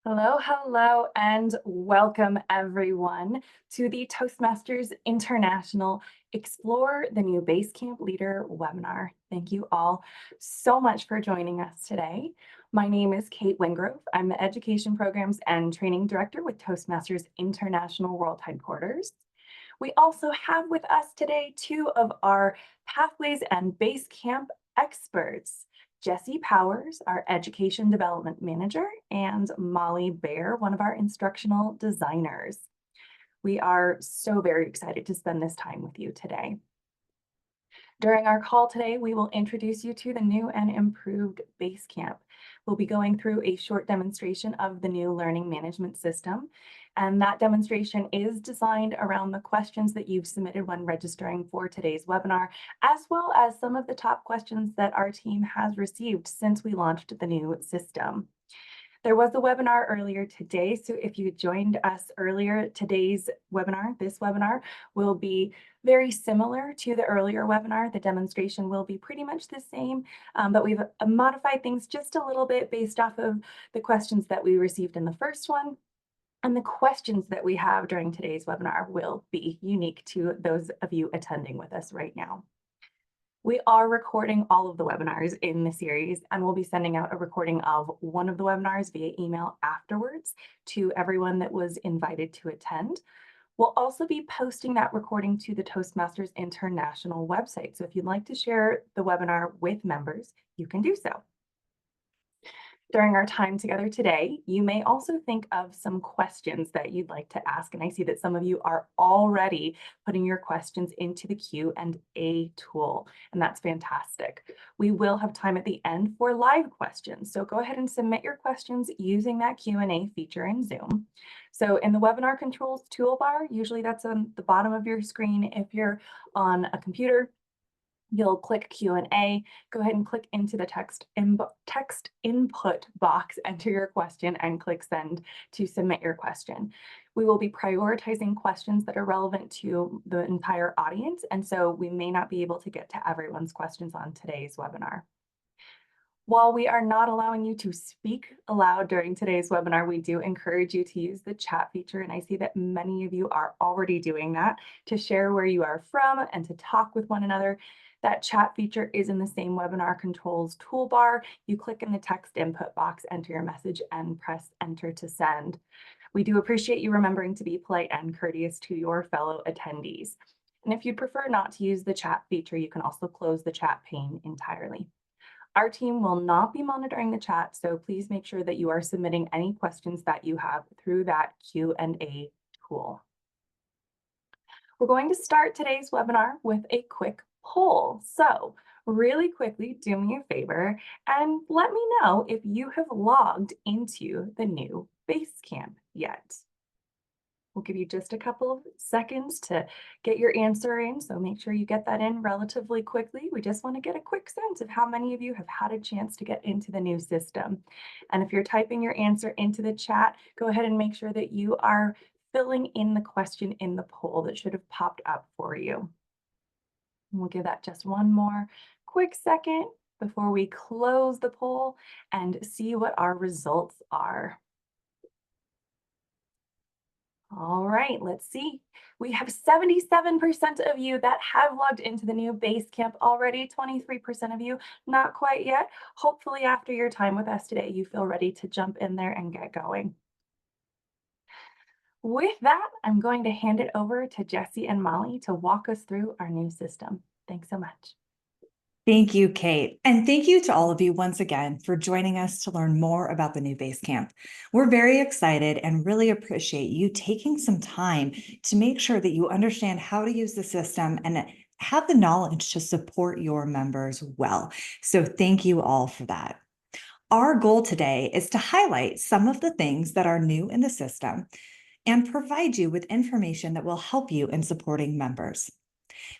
Hello, hello, and welcome everyone to the Toastmasters International Explore the New BaseCamp Leader webinar. Thank you all so much for joining us today. My name is Kate Wingrove. I'm the Education Programs and Training Director with Toastmasters International World Headquarters. We also have with us today two of our Pathways and BaseCamp experts. Jessie Powers, our Education Development Manager, and Molly Baer, one of our instructional designers. We are so very excited to spend this time with you today. During our call today, we will introduce you to the new and improved BaseCamp. We'll be going through a short demonstration of the new learning management system, and that demonstration is designed around the questions that you've submitted when registering for today's webinar, as well as some of the top questions that our team has received since we launched the new system. There was a webinar earlier today, so if you joined us earlier, this webinar will be very similar to the earlier webinar. The demonstration will be pretty much the same, but we've modified things just a little bit based off of the questions that we received in the first one. And the questions that we have during today's webinar will be unique to those of you attending with us right now. We are recording all of the webinars in the series, and we'll be sending out a recording of one of the webinars via email afterwards to everyone that was invited to attend. We'll also be posting that recording to the Toastmasters International website. So if you'd like to share the webinar with members, you can do so. During our time together today, you may also think of some questions that you'd like to ask. And I see that some of you are already putting your questions into the Q&A tool, and that's fantastic. We will have time at the end for live questions. So go ahead and submit your questions using that Q&A feature in Zoom. So in the webinar controls toolbar, usually that's on the bottom of your screen. If you're on a computer, you'll click Q&A, go ahead and click into the text input box, enter your question, and click send to submit your question. We will be prioritizing questions that are relevant to the entire audience, and so we may not be able to get to everyone's questions on today's webinar. While we are not allowing you to speak aloud during today's webinar, we do encourage you to use the chat feature, and I see that many of you are already doing that, to share where you are from and to talk with one another. That chat feature is in the same webinar controls toolbar. You click in the text input box, enter your message, and press enter to send. We do appreciate you remembering to be polite and courteous to your fellow attendees. And if you'd prefer not to use the chat feature, you can also close the chat pane entirely. Our team will not be monitoring the chat, so please make sure that you are submitting any questions that you have through that Q&A tool. We're going to start today's webinar with a quick poll. So really quickly, do me a favor and let me know if you have logged into the new BaseCamp yet. We'll give you just a couple of seconds to get your answer in, so make sure you get that in relatively quickly. We just want to get a quick sense of how many of you have had a chance to get into the new system. And if you're typing your answer into the chat, go ahead and make sure that you are filling in the question in the poll that should have popped up for you. And we'll give that just one more quick second before we close the poll and see what our results are. All right, let's see. We have 77% of you that have logged into the new BaseCamp already, 23% of you not quite yet. Hopefully after your time with us today, you feel ready to jump in there and get going. With that, I'm going to hand it over to Jessie and Molly to walk us through our new system. Thanks so much. Thank you, Kate. And thank you to all of you once again for joining us to learn more about the new BaseCamp. We're very excited and really appreciate you taking some time to make sure that you understand how to use the system and have the knowledge to support your members well. So thank you all for that. Our goal today is to highlight some of the things that are new in the system and provide you with information that will help you in supporting members.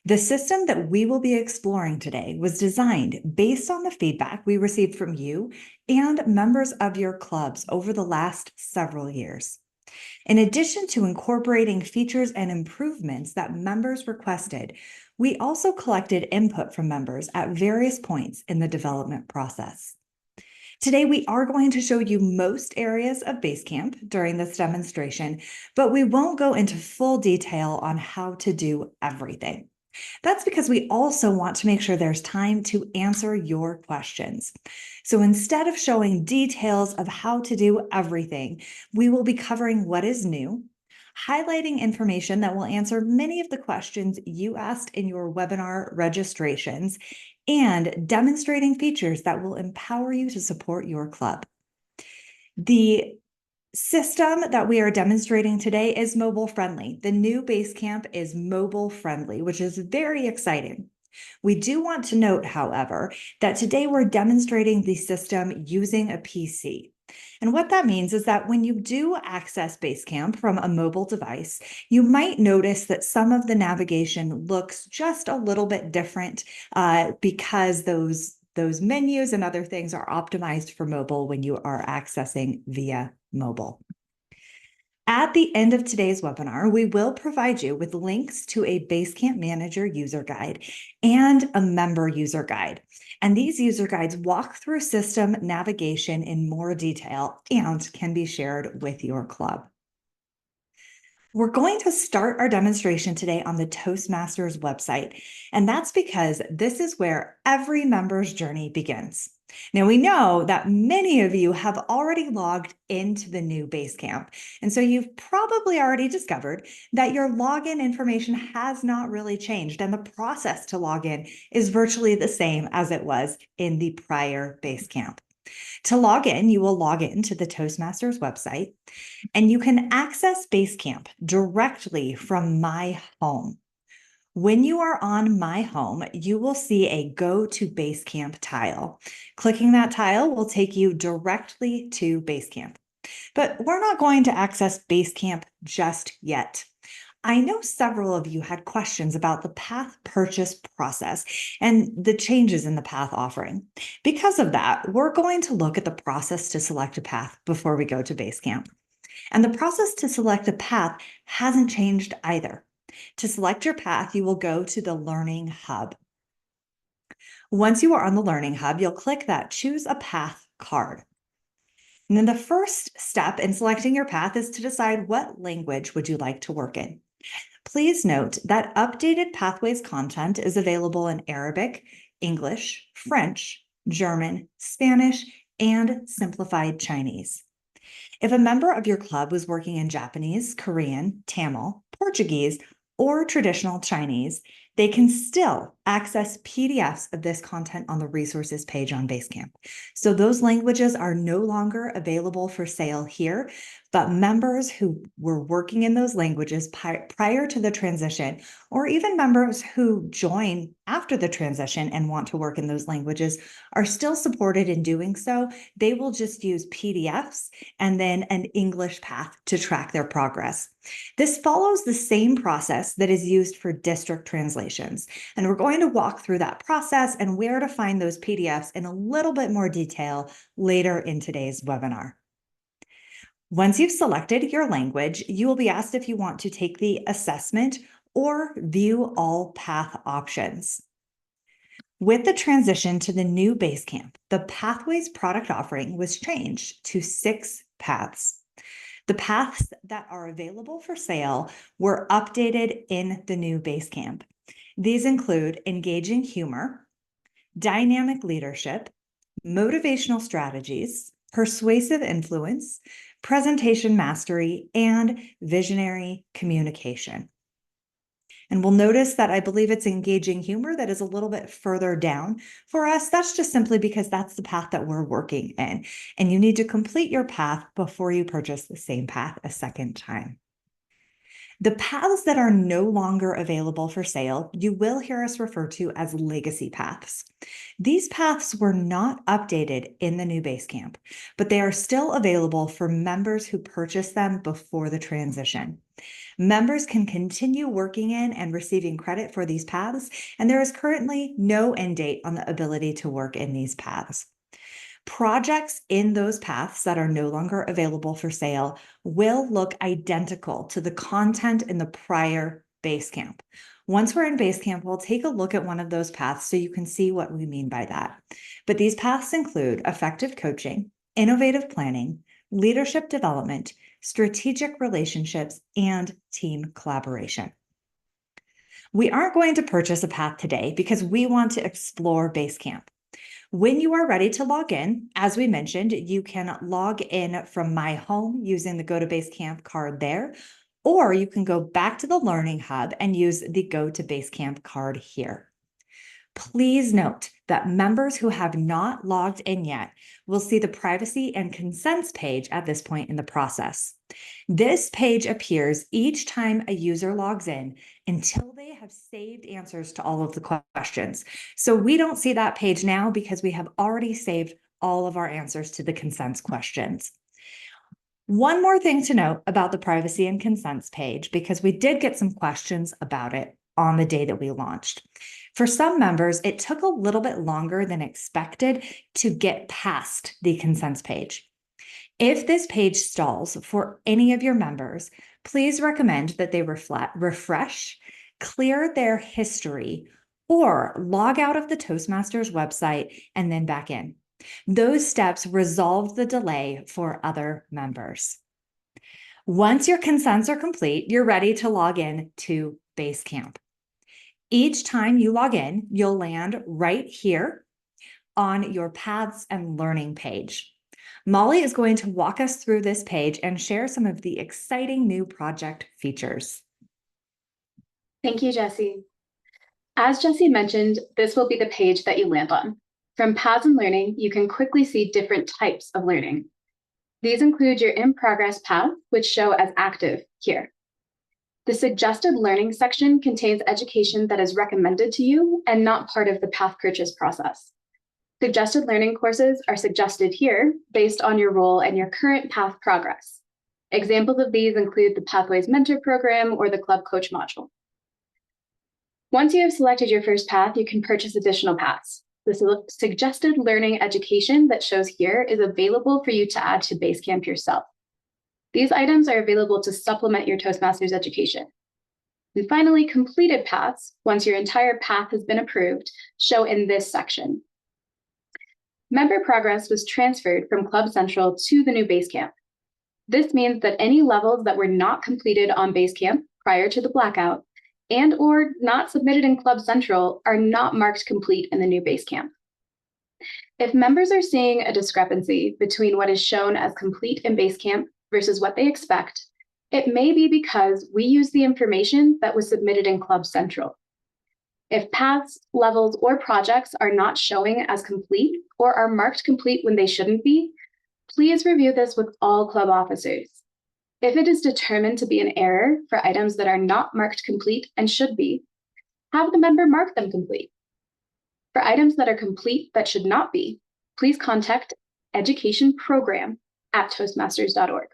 The system that we will be exploring today was designed based on the feedback we received from you and members of your clubs over the last several years. In addition to incorporating features and improvements that members requested, we also collected input from members at various points in the development process. Today, we are going to show you most areas of BaseCamp during this demonstration, but we won't go into full detail on how to do everything. That's because we also want to make sure there's time to answer your questions. So instead of showing details of how to do everything, we will be covering what is new, highlighting information that will answer many of the questions you asked in your webinar registrations, and demonstrating features that will empower you to support your club. The system that we are demonstrating today is mobile friendly. The new BaseCamp is mobile friendly, which is very exciting. We do want to note, however, that today we're demonstrating the system using a PC. And what that means is that when you do access BaseCamp from a mobile device, you might notice that some of the navigation looks just a little bit different because those menus and other things are optimized for mobile when you are accessing via mobile. At the end of today's webinar, we will provide you with links to a BaseCamp Manager user guide and a member user guide. And these user guides walk through system navigation in more detail and can be shared with your club. We're going to start our demonstration today on the Toastmasters website, and that's because this is where every member's journey begins. Now, we know that many of you have already logged into the new BaseCamp, and so you've probably already discovered that your login information has not really changed, and the process to log in is virtually the same as it was in the prior BaseCamp. To log in, you will log in to the Toastmasters website, and you can access BaseCamp directly from My Home. When you are on My Home, you will see a Go to BaseCamp tile. Clicking that tile will take you directly to BaseCamp. But we're not going to access BaseCamp just yet. I know several of you had questions about the path purchase process and the changes in the path offering. Because of that, we're going to look at the process to select a path before we go to BaseCamp. And the process to select a path hasn't changed either. To select your path, you will go to the Learning Hub. Once you are on the Learning Hub, you'll click that Choose a Path card. And then the first step in selecting your path is to decide what language would you like to work in. Please note that updated Pathways content is available in Arabic, English, French, German, Spanish, and simplified Chinese. If a member of your club was working in Japanese, Korean, Tamil, Portuguese, or traditional Chinese, they can still access PDFs of this content on the resources page on BaseCamp. So those languages are no longer available for sale here, but members who were working in those languages prior to the transition, or even members who join after the transition and want to work in those languages, are still supported in doing so. They will just use PDFs and then an English path to track their progress. This follows the same process that is used for district translations, and we're going to walk through that process and where to find those PDFs in a little bit more detail later in today's webinar. Once you've selected your language, you will be asked if you want to take the assessment or view all path options. With the transition to the new BaseCamp, the Pathways product offering was changed to 6 paths. The paths that are available for sale were updated in the new BaseCamp. These include engaging humor, dynamic leadership, motivational strategies, persuasive influence, presentation mastery, and visionary communication. And we'll notice that I believe it's engaging humor that is a little bit further down for us. That's just simply because that's the path that we're working in. And you need to complete your path before you purchase the same path a second time. The paths that are no longer available for sale, you will hear us refer to as legacy paths. These paths were not updated in the new BaseCamp, but they are still available for members who purchased them before the transition. Members can continue working in and receiving credit for these paths, and there is currently no end date on the ability to work in these paths. Projects in those paths that are no longer available for sale will look identical to the content in the prior BaseCamp. Once we're in BaseCamp, we'll take a look at one of those paths so you can see what we mean by that. But these paths include effective coaching, innovative planning, leadership development, strategic relationships, and team collaboration. We aren't going to purchase a path today because we want to explore BaseCamp. When you are ready to log in, as we mentioned, you can log in from My Home using the Go to BaseCamp card there, or you can go back to the Learning Hub and use the Go to BaseCamp card here. Please note that members who have not logged in yet will see the privacy and consents page at this point in the process. This page appears each time a user logs in until they have saved answers to all of the questions. So we don't see that page now because we have already saved all of our answers to the consents questions. One more thing to note about the privacy and consents page, because we did get some questions about it on the day that we launched. For some members, it took a little bit longer than expected to get past the consents page. If this page stalls for any of your members, please recommend that they refresh, clear their history, or log out of the Toastmasters website and then back in. Those steps resolve the delay for other members. Once your consents are complete, you're ready to log in to BaseCamp. Each time you log in, you'll land right here on your Paths and Learning page. Molly is going to walk us through this page and share some of the exciting new project features. Thank you, Jessie. As Jessie mentioned, this will be the page that you land on. From Paths and Learning, you can quickly see different types of learning. These include your in-progress path, which show as active here. The suggested learning section contains education that is recommended to you and not part of the path purchase process. Suggested learning courses are suggested here based on your role and your current path progress. Examples of these include the Pathways Mentor Program or the Club Coach module. Once you have selected your first path, you can purchase additional paths. The suggested learning education that shows here is available for you to add to BaseCamp yourself. These items are available to supplement your Toastmasters education. And finally, completed paths, once your entire path has been approved, show in this section. Member progress was transferred from Club Central to the new BaseCamp. This means that any levels that were not completed on BaseCamp prior to the blackout and or not submitted in Club Central are not marked complete in the new BaseCamp. If members are seeing a discrepancy between what is shown as complete in BaseCamp versus what they expect, it may be because we use the information that was submitted in Club Central. If paths, levels, or projects are not showing as complete or are marked complete when they shouldn't be, please review this with all club officers. If it is determined to be an error for items that are not marked complete and should be, have the member mark them complete. For items that are complete but should not be, please contact educationprogram@toastmasters.org.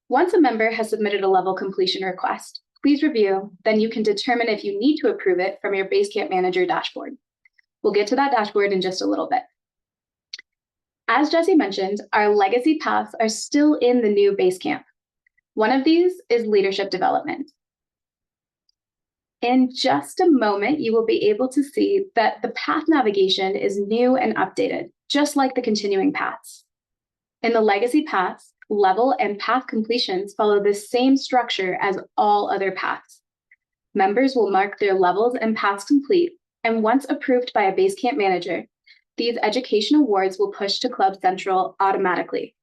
Once a member has submitted a level completion request, please review, then you can determine if you need to approve it from your BaseCamp Manager dashboard. We'll get to that dashboard in just a little bit. As Jessie mentioned, our legacy paths are still in the new BaseCamp. One of these is leadership development. In just a moment, you will be able to see that the path navigation is new and updated, just like the continuing paths. In the legacy paths, level and path completions follow the same structure as all other paths. Members will mark their levels and paths complete, and once approved by a BaseCamp manager, these education awards will push to Club Central automatically.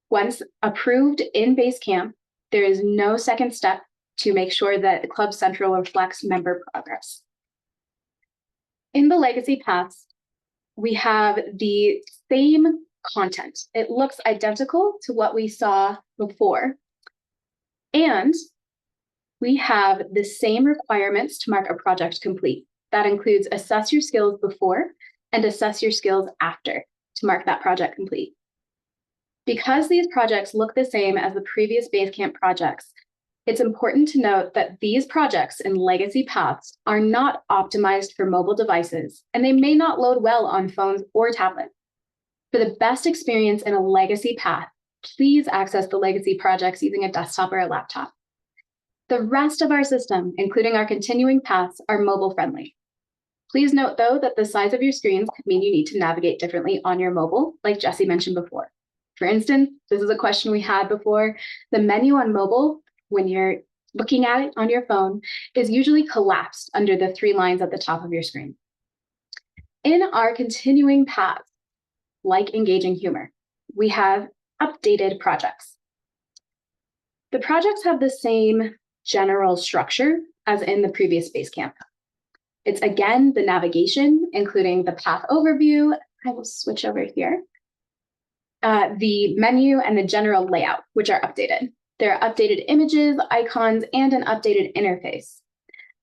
Once approved in BaseCamp, there is no second step to make sure that Club Central reflects member progress. In the legacy paths, we have the same content. It looks identical to what we saw before. And we have the same requirements to mark a project complete. That includes assess your skills before and assess your skills after to mark that project complete. Because these projects look the same as the previous BaseCamp projects, it's important to note that these projects in legacy paths are not optimized for mobile devices, and they may not load well on phones or tablets. For the best experience in a legacy path, please access the legacy projects using a desktop or a laptop. The rest of our system, including our continuing paths, are mobile friendly. Please note, though, that the size of your screens could mean you need to navigate differently on your mobile, like Jessie mentioned before. For instance, this is a question we had before. The menu on mobile, when you're looking at it on your phone, is usually collapsed under the 3 lines at the top of your screen. In our continuing paths, like engaging humor, we have updated projects. The projects have the same general structure as in the previous BaseCamp. It's again the navigation, including the path overview. I will switch over here. The menu and the general layout, which are updated. There are updated images, icons, and an updated interface.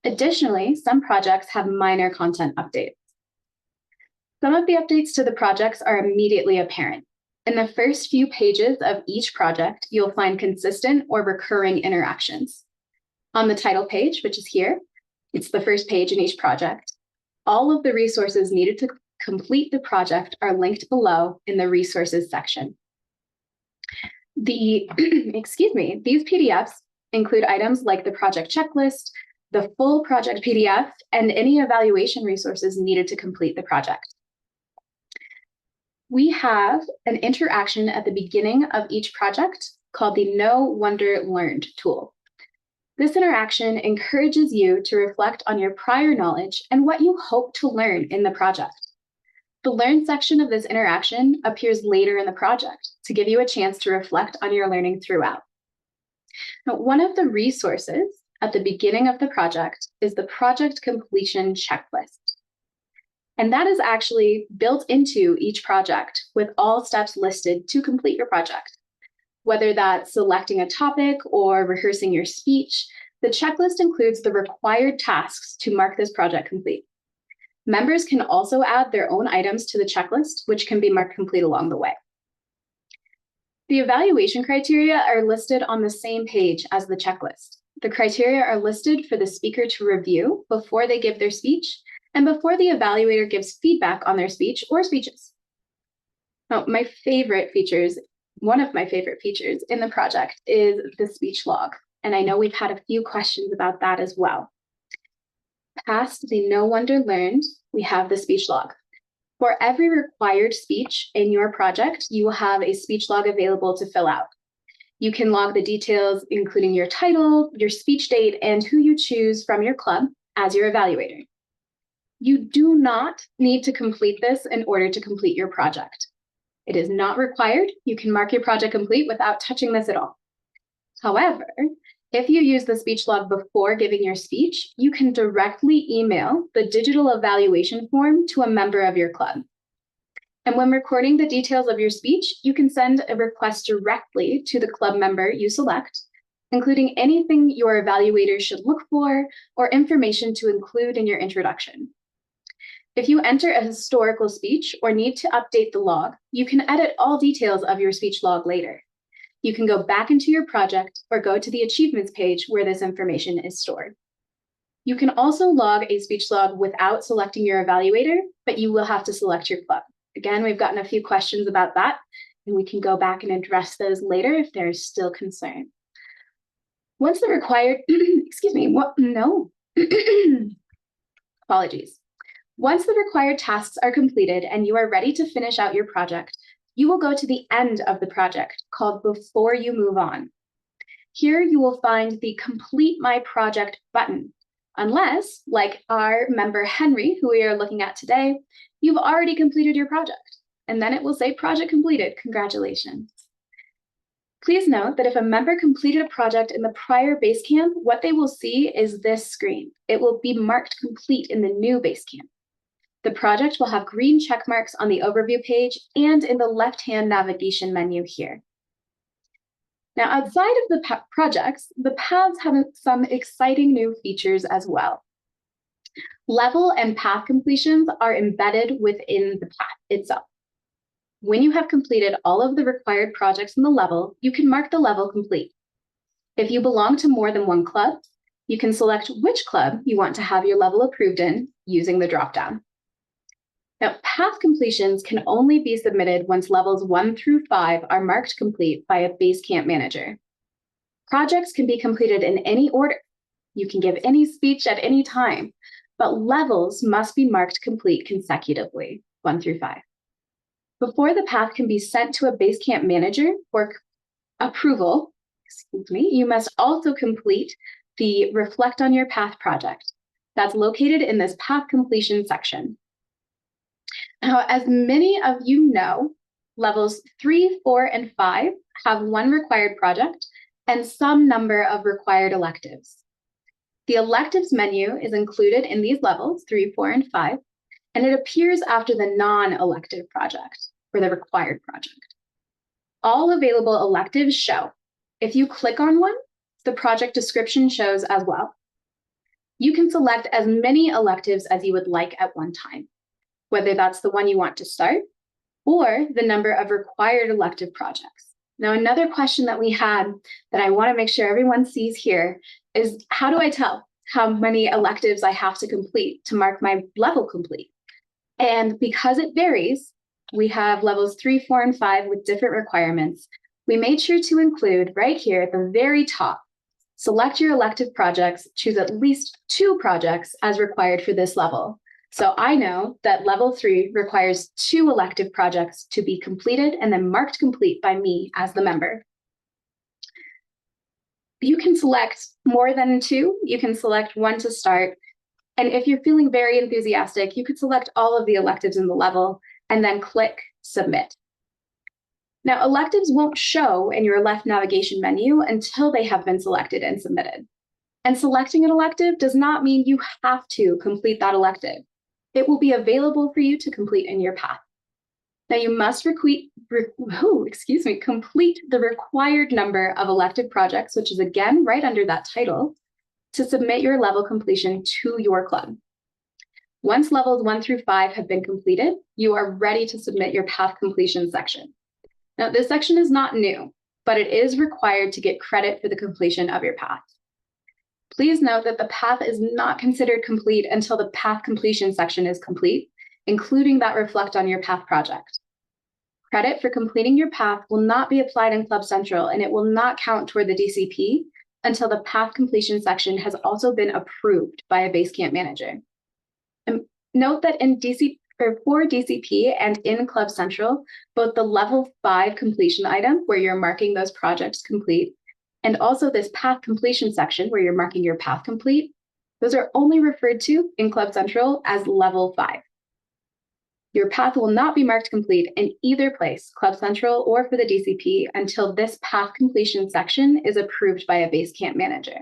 Additionally, some projects have minor content updates. Some of the updates to the projects are immediately apparent. In the first few pages of each project, you'll find consistent or recurring interactions. On the title page, which is here, it's the first page in each project. All of the resources needed to complete the project are linked below in the resources section. These PDFs include items like the project checklist, the full project PDF, and any evaluation resources needed to complete the project. We have an interaction at the beginning of each project called the No Wonder Learned tool. This interaction encourages you to reflect on your prior knowledge and what you hope to learn in the project. The Learn section of this interaction appears later in the project to give you a chance to reflect on your learning throughout. Now, one of the resources at the beginning of the project is the project completion checklist. And that is actually built into each project with all steps listed to complete your project. Whether that's selecting a topic or rehearsing your speech, the checklist includes the required tasks to mark this project complete. Members can also add their own items to the checklist, which can be marked complete along the way. The evaluation criteria are listed on the same page as the checklist. The criteria are listed for the speaker to review before they give their speech and before the evaluator gives feedback on their speech or speeches. Now, one of my favorite features in the project is the speech log. And I know we've had a few questions about that as well. Past the No Wonder Learned, we have the speech log. For every required speech in your project, you will have a speech log available to fill out. You can log the details, including your title, your speech date, and who you choose from your club as your evaluator. You do not need to complete this in order to complete your project. It is not required. You can mark your project complete without touching this at all. However, if you use the speech log before giving your speech, you can directly email the digital evaluation form to a member of your club. And when recording the details of your speech, you can send a request directly to the club member you select, including anything your evaluator should look for or information to include in your introduction. If you enter a historical speech or need to update the log, you can edit all details of your speech log later. You can go back into your project or go to the achievements page where this information is stored. You can also log a speech log without selecting your evaluator, but you will have to select your club. Again, we've gotten a few questions about that, and we can go back and address those later if there's still concern. Once the required, apologies. Once the required tasks are completed and you are ready to finish out your project, you will go to the end of the project called Before You Move On. Here you will find the Complete My Project button, unless, like our member Henry, who we are looking at today, you've already completed your project, and then it will say Project Completed. Congratulations. Please note that if a member completed a project in the prior BaseCamp, what they will see is this screen. It will be marked complete in the new BaseCamp. The project will have green check marks on the overview page and in the left-hand navigation menu here. Now, outside of the projects, the paths have some exciting new features as well. Level and path completions are embedded within the path itself. When you have completed all of the required projects in the level, you can mark the level complete. If you belong to more than one club, you can select which club you want to have your level approved in using the dropdown. Now, path completions can only be submitted once levels 1 through 5 are marked complete by a BaseCamp manager. Projects can be completed in any order. You can give any speech at any time, but levels must be marked complete consecutively, 1 through 5. Before the path can be sent to a BaseCamp manager for approval, you must also complete the Reflect on Your Path project that's located in this path completion section. Now, as many of you know, levels 3, 4, and 5 have one required project and some number of required electives. The electives menu is included in these levels, 3, 4, and 5, and it appears after the non-elective project or the required project. All available electives show. If you click on one, the project description shows as well. You can select as many electives as you would like at one time, whether that's the one you want to start or the number of required elective projects. Now, another question that we had that I want to make sure everyone sees here is, how do I tell how many electives I have to complete to mark my level complete? And because it varies, we have levels 3, 4, and 5 with different requirements. We made sure to include right here at the very top, select your elective projects, choose at least 2 projects as required for this level. So I know that level 3 requires 2 elective projects to be completed and then marked complete by me as the member. You can select more than 2. You can select 1 to start. And if you're feeling very enthusiastic, you could select all of the electives in the level and then click Submit. Now, electives won't show in your left navigation menu until they have been selected and submitted. And selecting an elective does not mean you have to complete that elective. It will be available for you to complete in your path. Now, you must complete the required number of elective projects, which is again right under that title, to submit your level completion to your club. Once levels 1 through 5 have been completed, you are ready to submit your path completion section. Now, this section is not new, but it is required to get credit for the completion of your path. Please note that the path is not considered complete until the path completion section is complete, including that Reflect on Your Path project. Credit for completing your path will not be applied in Club Central, and it will not count toward the DCP until the path completion section has also been approved by a BaseCamp manager. And note that for DCP and in Club Central, both the level 5 completion item, where you're marking those projects complete, and also this path completion section where you're marking your path complete, those are only referred to in Club Central as level 5. Your path will not be marked complete in either place, Club Central or for the DCP, until this path completion section is approved by a BaseCamp manager.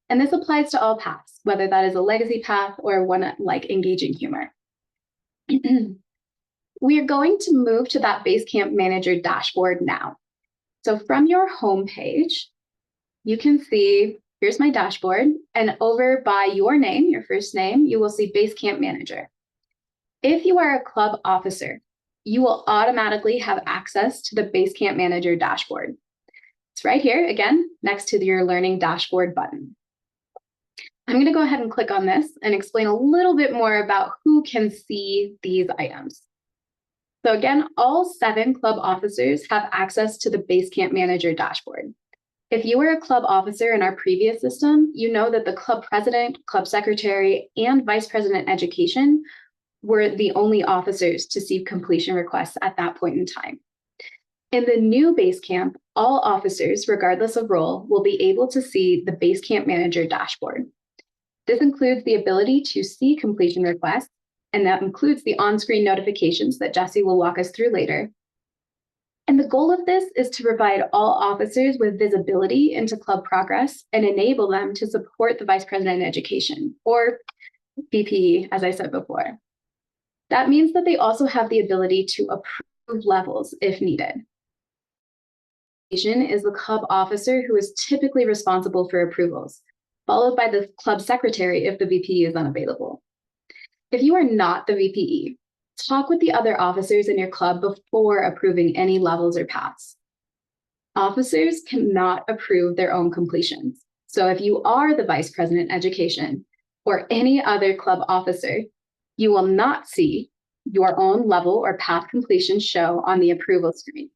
And this applies to all paths, whether that is a legacy path or one like Engaging Humor. We are going to move to that BaseCamp manager dashboard now. So from your home page, you can see, here's my dashboard, and over by your name, your first name, you will see BaseCamp Manager. If you are a club officer, you will automatically have access to the BaseCamp Manager dashboard. It's right here, again, next to your Learning Dashboard button. I'm going to go ahead and click on this and explain a little bit more about who can see these items. So again, all 7 club officers have access to the BaseCamp Manager dashboard. If you were a club officer in our previous system, you know that the club president, club secretary, and vice president education were the only officers to see completion requests at that point in time. In the new BaseCamp, all officers, regardless of role, will be able to see the BaseCamp Manager dashboard. This includes the ability to see completion requests, and that includes the on-screen notifications that Jesse will walk us through later. And the goal of this is to provide all officers with visibility into club progress and enable them to support the Vice President in Education, or VPE, as I said before. That means that they also have the ability to approve levels if needed. Is the club officer who is typically responsible for approvals, followed by the club secretary if the VPE is unavailable. If you are not the VPE, talk with the other officers in your club before approving any levels or paths. Officers cannot approve their own completions. So if you are the Vice President Education or any other club officer, you will not see your own level or path completion show on the approval screen.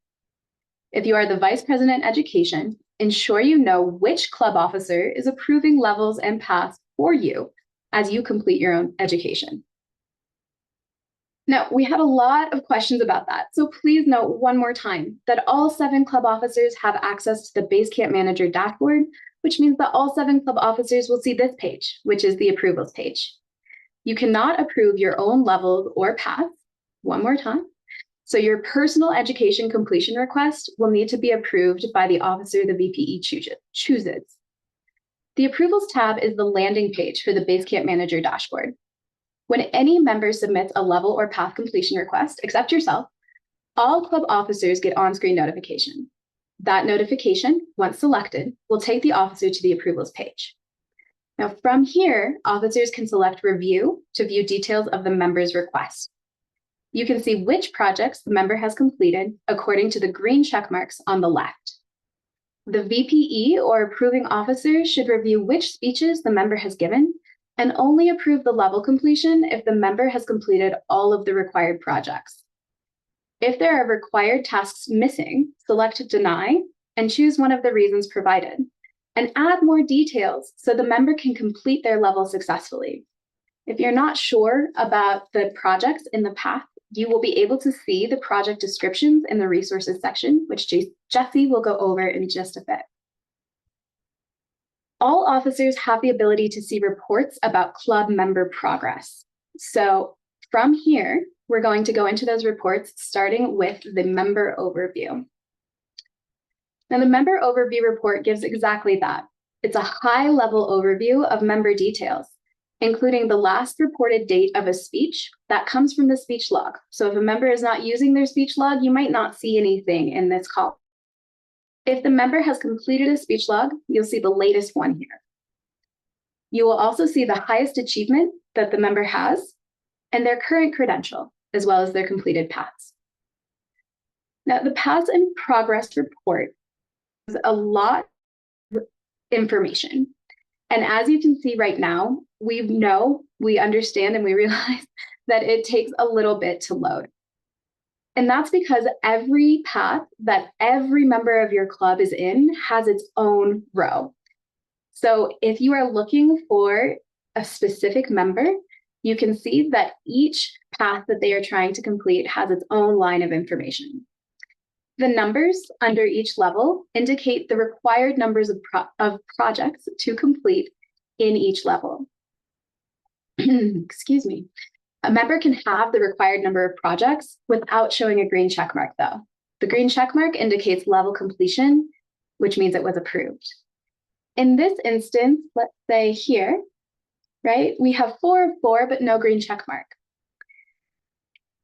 If you are the Vice President Education ensure you know which club officer is approving levels and paths for you as you complete your own education. Now, we had a lot of questions about that, so please note one more time that all 7 club officers have access to the BaseCamp Manager dashboard, which means that all 7 club officers will see this page, which is the approvals page. You cannot approve your own levels or paths, one more time. So your personal education completion request will need to be approved by the officer the VPE chooses. The Approvals tab is the landing page for the BaseCamp Manager dashboard. When any member submits a level or path completion request, except yourself, all club officers get on-screen notification. That notification, once selected, will take the officer to the Approvals page. Now, from here, officers can select Review to view details of the member's request. You can see which projects the member has completed according to the green check marks on the left. The VPE or approving officer should review which speeches the member has given and only approve the level completion if the member has completed all of the required projects. If there are required tasks missing, select Deny and choose one of the reasons provided, and add more details so the member can complete their level successfully. If you're not sure about the projects in the path, you will be able to see the project descriptions in the resources section, which Jessie will go over in just a bit. All officers have the ability to see reports about club member progress. So from here, we're going to go into those reports, starting with the member overview. Now, the member overview report gives exactly that. It's a high-level overview of member details, including the last reported date of a speech that comes from the speech log. So if a member is not using their speech log, you might not see anything in this column. If the member has completed a speech log, you'll see the latest one here. You will also see the highest achievement that the member has and their current credential, as well as their completed paths. Now, the Paths in Progress report is a lot of information. And as you can see right now, we understand, and we realize that it takes a little bit to load. And that's because every path that every member of your club is in has its own row. So if you are looking for a specific member, you can see that each path that they are trying to complete has its own line of information. The numbers under each level indicate the required numbers of projects to complete in each level. Excuse me. A member can have the required number of projects without showing a green check mark, though. The green check mark indicates level completion, which means it was approved. In this instance, let's say here, right, we have 4 of 4, but no green check mark.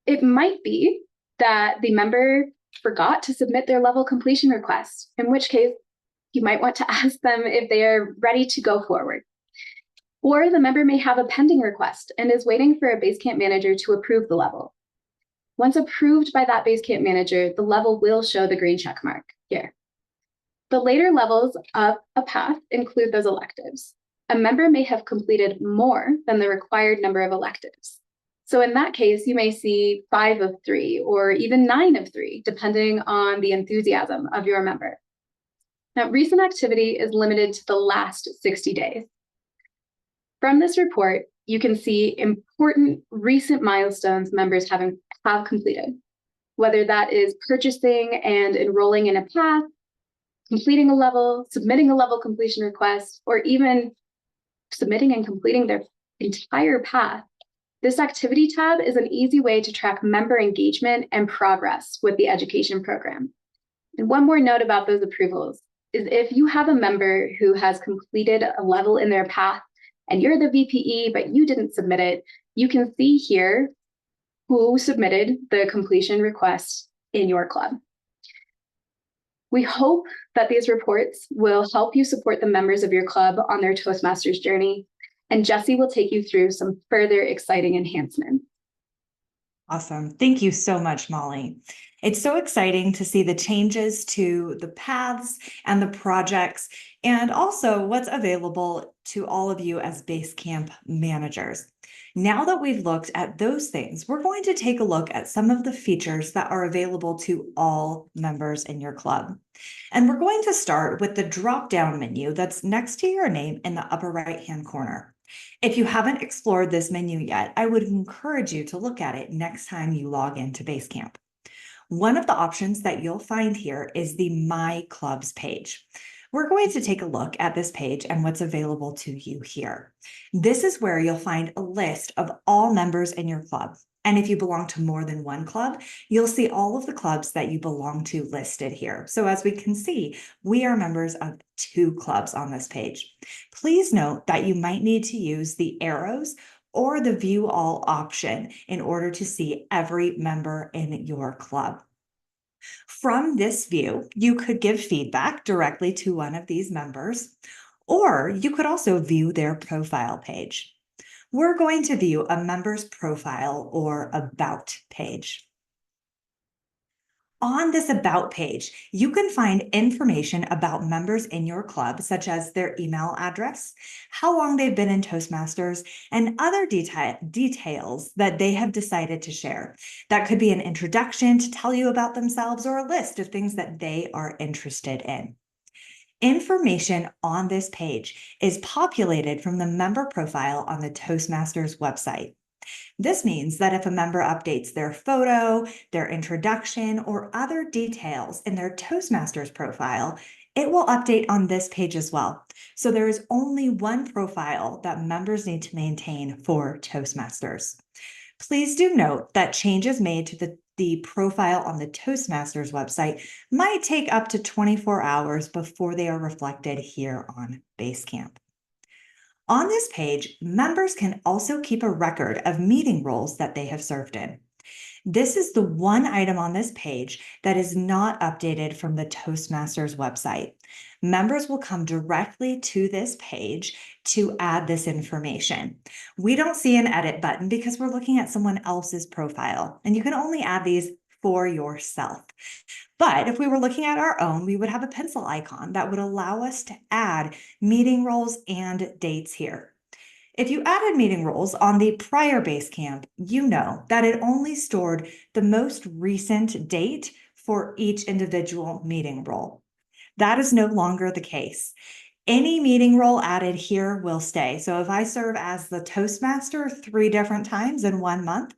It might be that the member forgot to submit their level completion request, in which case you might want to ask them if they are ready to go forward. Or the member may have a pending request and is waiting for a BaseCamp manager to approve the level. Once approved by that BaseCamp manager, the level will show the green check mark here. The later levels of a path include those electives. A member may have completed more than the required number of electives. So in that case, you may see 5 of 3 or even 9 of 3, depending on the enthusiasm of your member. Now, recent activity is limited to the last 60 days. From this report, you can see important recent milestones members have completed, whether that is purchasing and enrolling in a path, completing a level, submitting a level completion request, or even submitting and completing their entire path. This activity tab is an easy way to track member engagement and progress with the education program. And one more note about those approvals is if you have a member who has completed a level in their path and you're the VPE, but you didn't submit it, you can see here who submitted the completion request in your club. We hope that these reports will help you support the members of your club on their Toastmasters journey, and Jessie will take you through some further exciting enhancements. Awesome. Thank you so much, Molly. It's so exciting to see the changes to the paths and the projects, and also what's available to all of you as BaseCamp managers. Now that we've looked at those things, we're going to take a look at some of the features that are available to all members in your club. And we're going to start with the drop-down menu that's next to your name in the upper right-hand corner. If you haven't explored this menu yet, I would encourage you to look at it next time you log into BaseCamp. One of the options that you'll find here is the My Clubs page. We're going to take a look at this page and what's available to you here. This is where you'll find a list of all members in your club. And if you belong to more than one club, you'll see all of the clubs that you belong to listed here. So as we can see, we are members of 2 clubs on this page. Please note that you might need to use the arrows or the view all option in order to see every member in your club. From this view, you could give feedback directly to one of these members, or you could also view their profile page. We're going to view a member's profile or about page. On this About page, you can find information about members in your club, such as their email address, how long they've been in Toastmasters, and other details that they have decided to share. That could be an introduction to tell you about themselves or a list of things that they are interested in. Information on this page is populated from the member profile on the Toastmasters website. This means that if a member updates their photo, their introduction, or other details in their Toastmasters profile, it will update on this page as well. So there is only one profile that members need to maintain for Toastmasters. Please do note that changes made to the profile on the Toastmasters website might take up to 24 hours before they are reflected here on BaseCamp. On this page, members can also keep a record of meeting roles that they have served in. This is the one item on this page that is not updated from the Toastmasters website. Members will come directly to this page to add this information. We don't see an edit button because we're looking at someone else's profile, and you can only add these for yourself. But if we were looking at our own, we would have a pencil icon that would allow us to add meeting roles and dates here. If you added meeting roles on the prior BaseCamp, you know that it only stored the most recent date for each individual meeting role. That is no longer the case. Any meeting role added here will stay. So if I serve as the Toastmaster 3 different times in 1 month,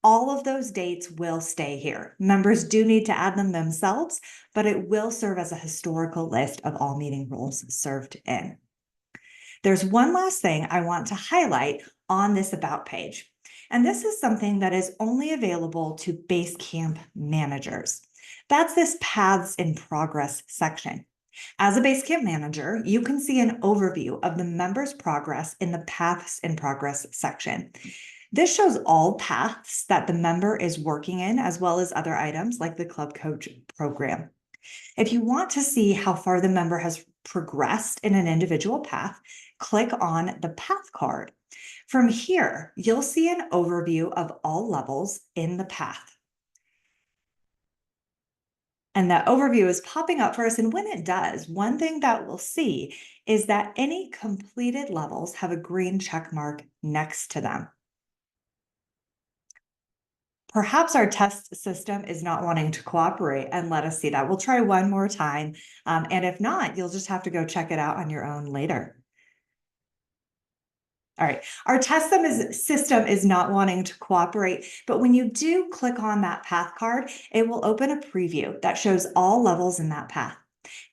all of those dates will stay here. Members do need to add them themselves, but it will serve as a historical list of all meeting roles served in. There's one last thing I want to highlight on this About page, and this is something that is only available to BaseCamp managers. That's this Paths in Progress section. As a BaseCamp manager, you can see an overview of the member's progress in the Paths in Progress section. This shows all paths that the member is working in, as well as other items like the Club Coach program. If you want to see how far the member has progressed in an individual path, click on the path card. From here, you'll see an overview of all levels in the path. And that overview is popping up for us. And when it does, one thing that we'll see is that any completed levels have a green check mark next to them. Perhaps our test system is not wanting to cooperate and let us see that. We'll try one more time. And if not, you'll just have to go check it out on your own later. All right, our test system is not wanting to cooperate, but when you do click on that path card, it will open a preview that shows all levels in that path.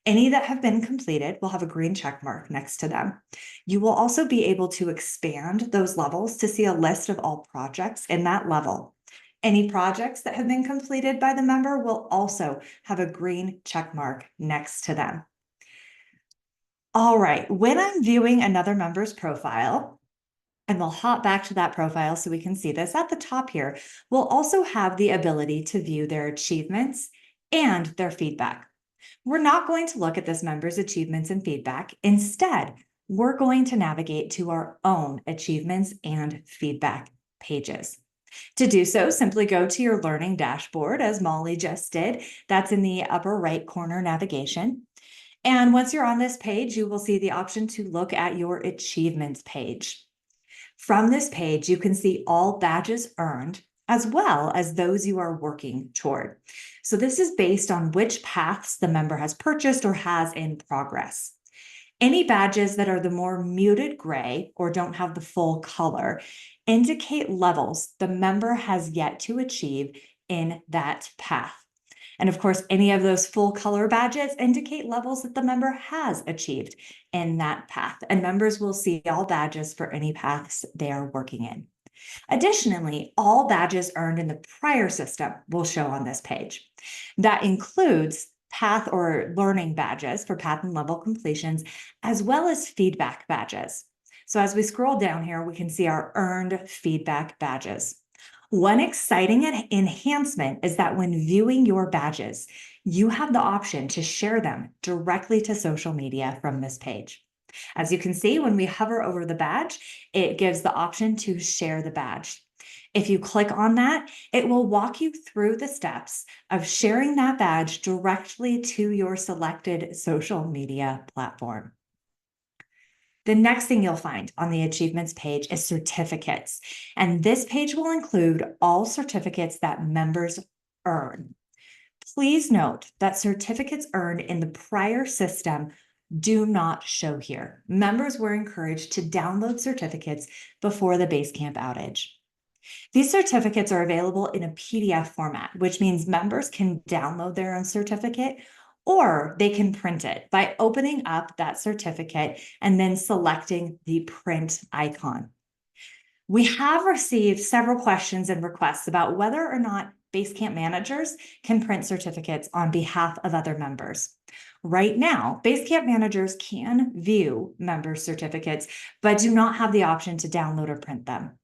Any that have been completed will have a green check mark next to them. You will also be able to expand those levels to see a list of all projects in that level. Any projects that have been completed by the member will also have a green check mark next to them. All right, when I'm viewing another member's profile, and we'll hop back to that profile so we can see this at the top here, we'll also have the ability to view their achievements and their feedback. We're not going to look at this member's achievements and feedback. Instead, we're going to navigate to our own achievements and feedback pages. To do so, simply go to your learning dashboard, as Molly just did. That's in the upper right corner navigation. And once you're on this page, you will see the option to look at your achievements page. From this page, you can see all badges earned, as well as those you are working toward. So this is based on which paths the member has purchased or has in progress. Any badges that are the more muted gray or don't have the full color indicate levels the member has yet to achieve in that path. And of course, any of those full color badges indicate levels that the member has achieved in that path. And members will see all badges for any paths they are working in. Additionally, all badges earned in the prior system will show on this page. That includes path or learning badges for path and level completions, as well as feedback badges. So as we scroll down here, we can see our earned feedback badges. One exciting enhancement is that when viewing your badges, you have the option to share them directly to social media from this page. As you can see, when we hover over the badge, it gives the option to share the badge. If you click on that, it will walk you through the steps of sharing that badge directly to your selected social media platform. The next thing you'll find on the achievements page is certificates, and this page will include all certificates that members earn. Please note that certificates earned in the prior system do not show here. Members were encouraged to download certificates before the BaseCamp outage. These certificates are available in a PDF format, which means members can download their own certificate, or they can print it by opening up that certificate and then selecting the print icon. We have received several questions and requests about whether or not BaseCamp managers can print certificates on behalf of other members. Right now, BaseCamp managers can view member certificates, but do not have the option to download or print them.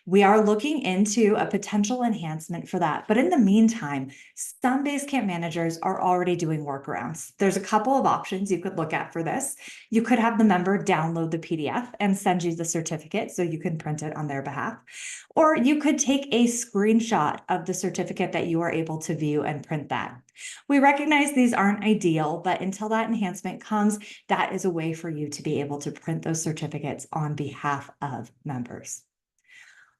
We are looking into a potential enhancement for that. But in the meantime, some BaseCamp managers are already doing workarounds. There's a couple of options you could look at for this. You could have the member download the PDF and send you the certificate so you can print it on their behalf. Or you could take a screenshot of the certificate that you are able to view and print that. We recognize these aren't ideal, but until that enhancement comes, that is a way for you to be able to print those certificates on behalf of members.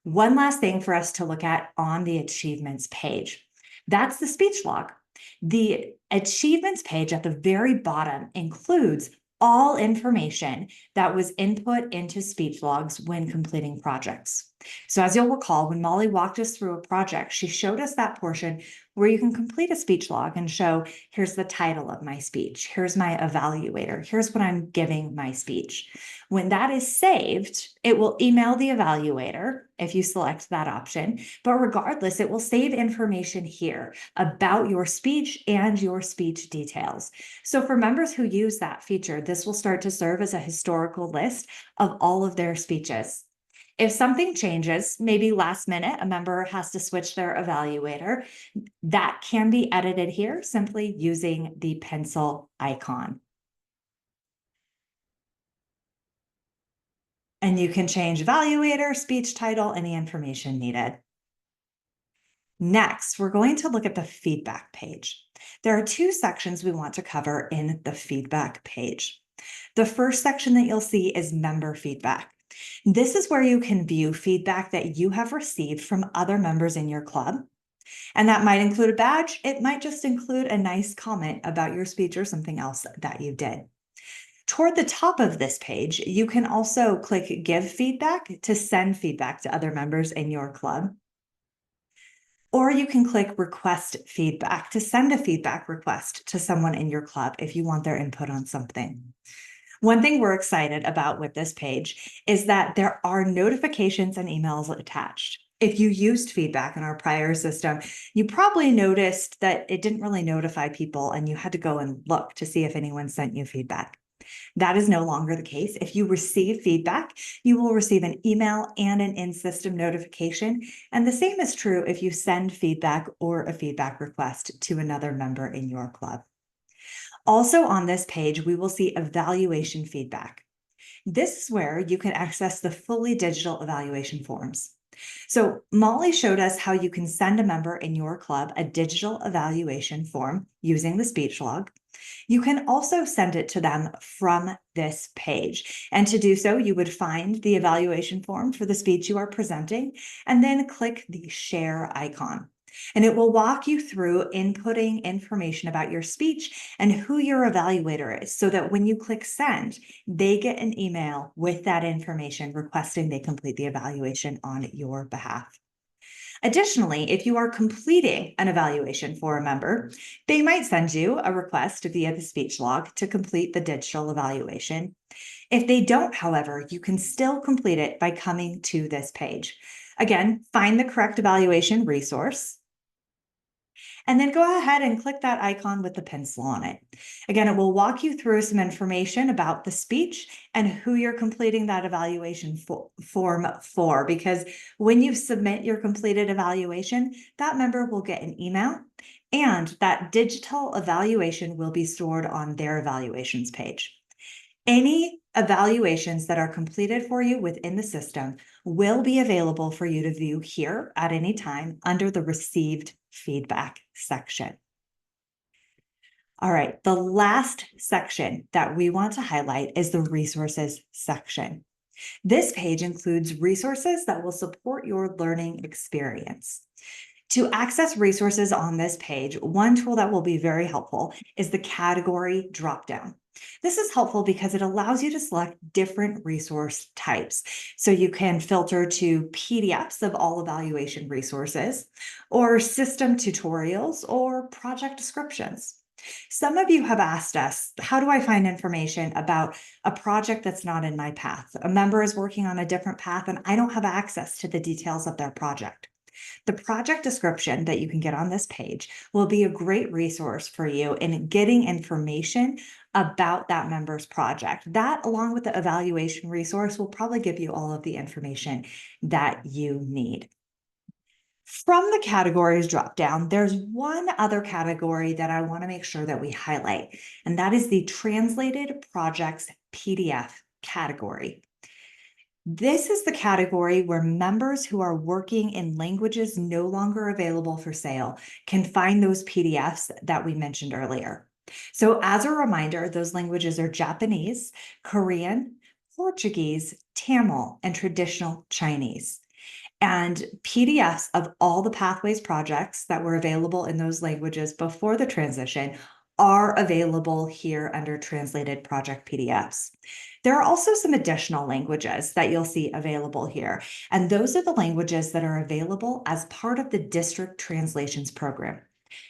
One last thing for us to look at on the achievements page. That's the speech log. The achievements page at the very bottom includes all information that was input into speech logs when completing projects. So as you'll recall, when Molly walked us through a project, she showed us that portion where you can complete a speech log and show, here's the title of my speech, here's my evaluator, here's what I'm giving my speech. When that is saved, it will email the evaluator if you select that option, but regardless, it will save information here about your speech and your speech details. So for members who use that feature, this will start to serve as a historical list of all of their speeches. If something changes, maybe last minute, a member has to switch their evaluator, that can be edited here simply using the pencil icon. And you can change evaluator, speech title, any information needed. Next, we're going to look at the feedback page. There are two sections we want to cover in the feedback page. The first section that you'll see is member feedback. This is where you can view feedback that you have received from other members in your club. And that might include a badge. It might just include a nice comment about your speech or something else that you did. Toward the top of this page, you can also click Give Feedback to send feedback to other members in your club. Or you can click Request Feedback to send a feedback request to someone in your club if you want their input on something. One thing we're excited about with this page is that there are notifications and emails attached. If you used feedback in our prior system, you probably noticed that it didn't really notify people and you had to go and look to see if anyone sent you feedback. That is no longer the case. If you receive feedback, you will receive an email and an in-system notification. And the same is true if you send feedback or a feedback request to another member in your club. Also on this page, we will see evaluation feedback. This is where you can access the fully digital evaluation forms. So Molly showed us how you can send a member in your club a digital evaluation form using the speech log. You can also send it to them from this page. And to do so, you would find the evaluation form for the speech you are presenting, and then click the share icon. And it will walk you through inputting information about your speech and who your evaluator is, so that when you click send, they get an email with that information requesting they complete the evaluation on your behalf. Additionally, if you are completing an evaluation for a member, they might send you a request via the speech log to complete the digital evaluation. If they don't, however, you can still complete it by coming to this page. Again, find the correct evaluation resource, and then go ahead and click that icon with the pencil on it. Again, it will walk you through some information about the speech and who you're completing that evaluation form for, because when you submit your completed evaluation, that member will get an email, and that digital evaluation will be stored on their evaluations page. Any evaluations that are completed for you within the system will be available for you to view here at any time under the received feedback section. All right, the last section that we want to highlight is the resources section. This page includes resources that will support your learning experience. To access resources on this page, one tool that will be very helpful is the category dropdown. This is helpful because it allows you to select different resource types. So you can filter to PDFs of all evaluation resources, or system tutorials, or project descriptions. Some of you have asked us, how do I find information about a project that's not in my path? A member is working on a different path and I don't have access to the details of their project. The project description that you can get on this page will be a great resource for you in getting information about that member's project. That, along with the evaluation resource, will probably give you all of the information that you need. From the categories dropdown, there's one other category that I want to make sure that we highlight, and that is the Translated Projects PDF category. This is the category where members who are working in languages no longer available for sale can find those PDFs that we mentioned earlier. So as a reminder, those languages are Japanese, Korean, Portuguese, Tamil, and traditional Chinese. And PDFs of all the Pathways projects that were available in those languages before the transition are available here under Translated Project PDFs. There are also some additional languages that you'll see available here, and those are the languages that are available as part of the District Translations Program.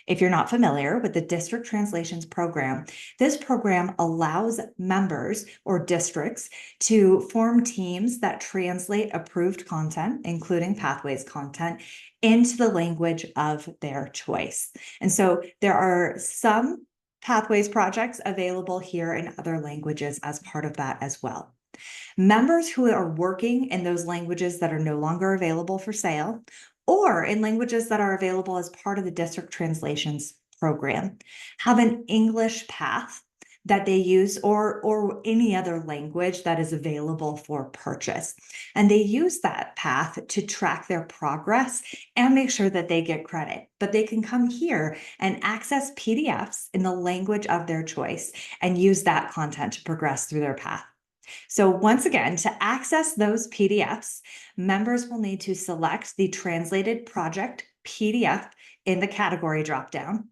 If you're not familiar with the District Translations Program, this program allows members or districts to form teams that translate approved content, including Pathways content, into the language of their choice. And so there are some Pathways projects available here in other languages as part of that as well. Members who are working in those languages that are no longer available for sale, or in languages that are available as part of the District Translations Program, have an English path that they use, or any other language that is available for purchase. And they use that path to track their progress and make sure that they get credit. But they can come here and access PDFs in the language of their choice and use that content to progress through their path. So once again, to access those PDFs, members will need to select the Translated Project PDF in the category dropdown.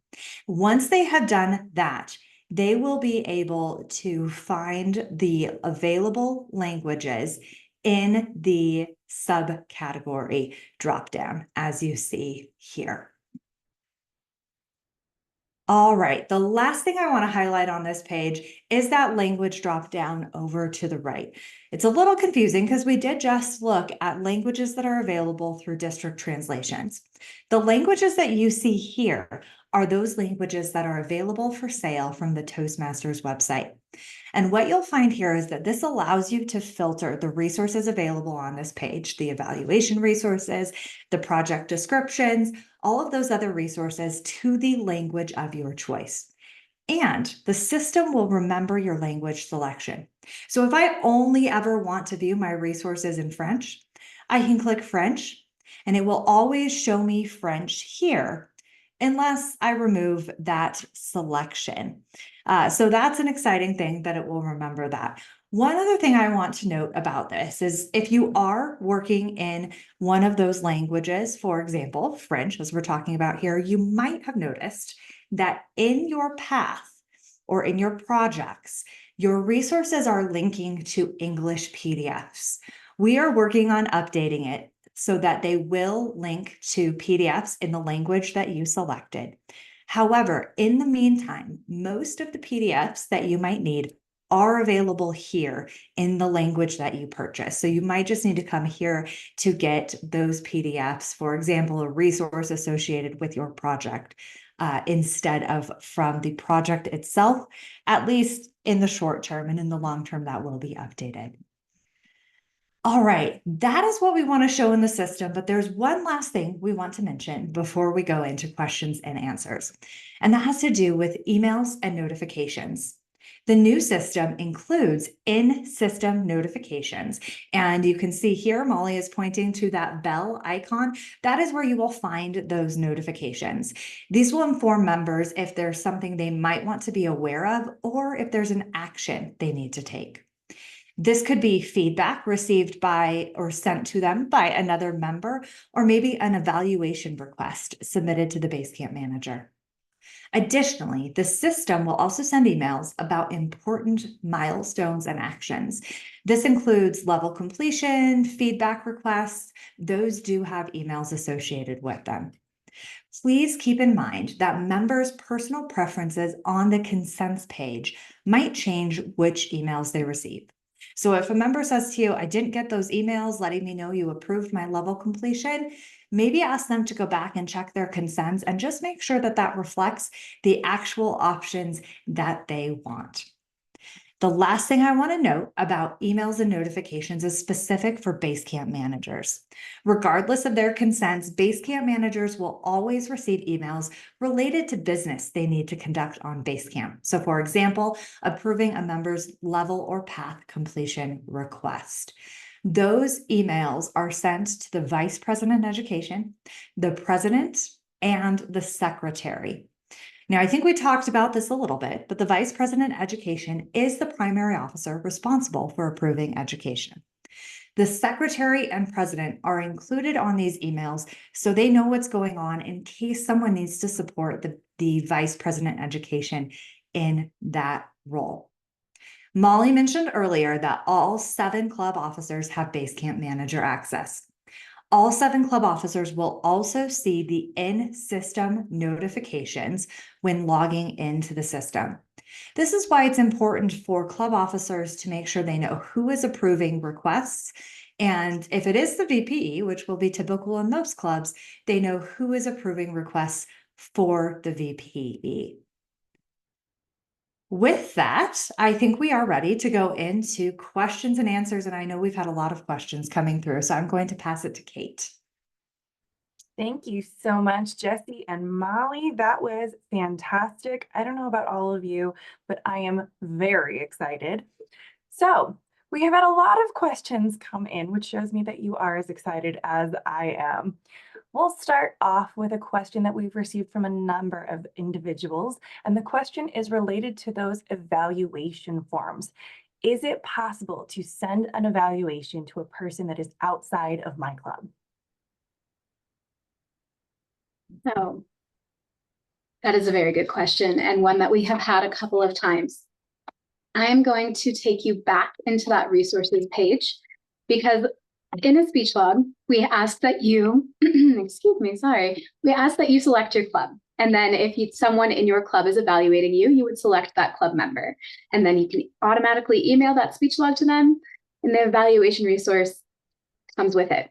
Once they have done that, they will be able to find the available languages in the subcategory dropdown, as you see here. All right, the last thing I want to highlight on this page is that language drop down over to the right. It's a little confusing because we did just look at languages that are available through district translations. The languages that you see here are those languages that are available for sale from the Toastmasters website. And what you'll find here is that this allows you to filter the resources available on this page, the evaluation resources, the project descriptions, all of those other resources to the language of your choice. And the system will remember your language selection. So if I only ever want to view my resources in French, I can click French, and it will always show me French here unless I remove that selection. So that's an exciting thing that it will remember that. One other thing I want to note about this is if you are working in one of those languages, for example, French, as we're talking about here, you might have noticed that in your path or in your projects, your resources are linking to English PDFs. We are working on updating it so that they will link to PDFs in the language that you selected. However, in the meantime, most of the PDFs that you might need are available here in the language that you purchase. So you might just need to come here to get those PDFs, for example, a resource associated with your project, instead of from the project itself, at least in the short term, and in the long term, that will be updated. All right, that is what we want to show in the system, but there's one last thing we want to mention before we go into questions and answers, and that has to do with emails and notifications. The new system includes in-system notifications, and you can see here, Molly is pointing to that bell icon. That is where you will find those notifications. These will inform members if there's something they might want to be aware of, or if there's an action they need to take. This could be feedback received by or sent to them by another member, or maybe an evaluation request submitted to the BaseCamp manager. Additionally, the system will also send emails about important milestones and actions. This includes level completion, feedback requests. Those do have emails associated with them. Please keep in mind that members' personal preferences on the consents page might change which emails they receive. So if a member says to you, I didn't get those emails letting me know you approved my level completion, maybe ask them to go back and check their consents and just make sure that that reflects the actual options that they want. The last thing I want to note about emails and notifications is specific for BaseCamp managers. Regardless of their consents, BaseCamp managers will always receive emails related to business they need to conduct on BaseCamp. So for example, approving a member's level or path completion request. Those emails are sent to the Vice President of Education, the President, and the Secretary. Now, I think we talked about this a little bit, but the Vice President of Education is the primary officer responsible for approving education. The Secretary and President are included on these emails so they know what's going on in case someone needs to support the Vice President of Education in that role. Molly mentioned earlier that all 7 club officers have BaseCamp manager access. All 7 club officers will also see the in-system notifications when logging into the system. This is why it's important for club officers to make sure they know who is approving requests. And if it is the VPE, which will be typical in most clubs, they know who is approving requests for the VPE. With that, I think we are ready to go into questions and answers. And I know we've had a lot of questions coming through, so I'm going to pass it to Kate. Thank you so much, Jessie and Molly. That was fantastic. I don't know about all of you, but I am very excited. So we have had a lot of questions come in, which shows me that you are as excited as I am. We'll start off with a question that we've received from a number of individuals, and the question is related to those evaluation forms. Is it possible to send an evaluation to a person that is outside of my club? So that is a very good question, and one that we have had a couple of times. I am going to take you back into that resources page because in a speech log, we ask that you, we ask that you select your club. And then if someone in your club is evaluating you, you would select that club member. And then you can automatically email that speech log to them, and the evaluation resource comes with it.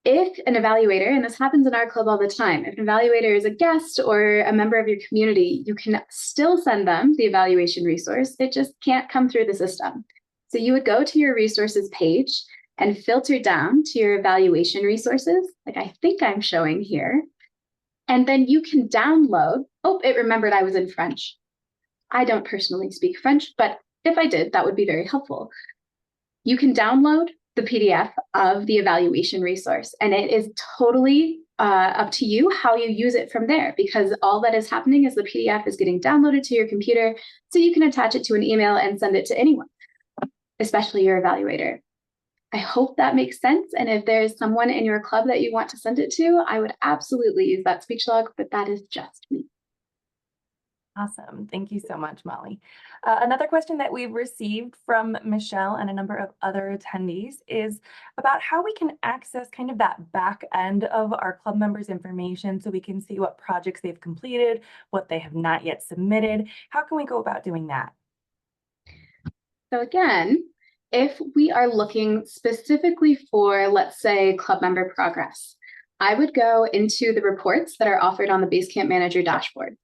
If an evaluator, and this happens in our club all the time, if an evaluator is a guest or a member of your community, you can still send them the evaluation resource. It just can't come through the system. So you would go to your resources page and filter down to your evaluation resources, like I think I'm showing here. And then you can download, oh, it remembered I was in French. I don't personally speak French, but if I did, that would be very helpful. You can download the PDF of the evaluation resource, and it is totally up to you how you use it from there, because all that is happening is the PDF is getting downloaded to your computer, so you can attach it to an email and send it to anyone, especially your evaluator. I hope that makes sense. And if there's someone in your club that you want to send it to, I would absolutely use that speech log, but that is just me. Awesome. Thank you so much, Molly. Another question that we've received from Michelle and a number of other attendees is about how we can access kind of that back end of our club members' information so we can see what projects they've completed, what they have not yet submitted. How can we go about doing that? So again, if we are looking specifically for, let's say, club member progress, I would go into the reports that are offered on the BaseCamp Manager dashboard.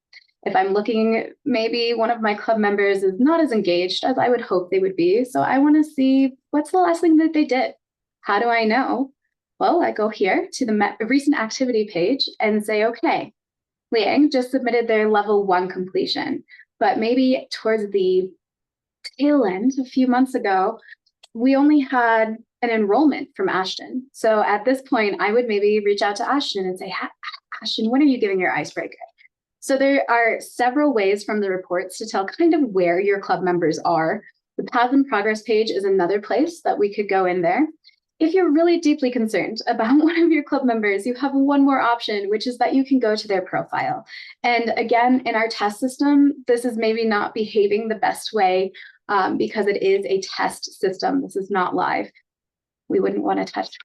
If I'm looking, maybe one of my club members is not as engaged as I would hope they would be, so I want to see what's the last thing that they did. How do I know? Well, I go here to the recent activity page and say, okay, Liang just submitted their level 1 completion, but maybe towards the tail end, a few months ago, we only had an enrollment from Ashton. So at this point, I would maybe reach out to Ashton and say, Ashton, when are you giving your icebreaker? So there are several ways from the reports to tell kind of where your club members are. The Paths and Progress page is another place that we could go in there. If you're really deeply concerned about one of your club members, you have one more option, which is that you can go to their profile. And again, in our test system, this is maybe not behaving the best way because it is a test system. This is not live. We wouldn't want to touch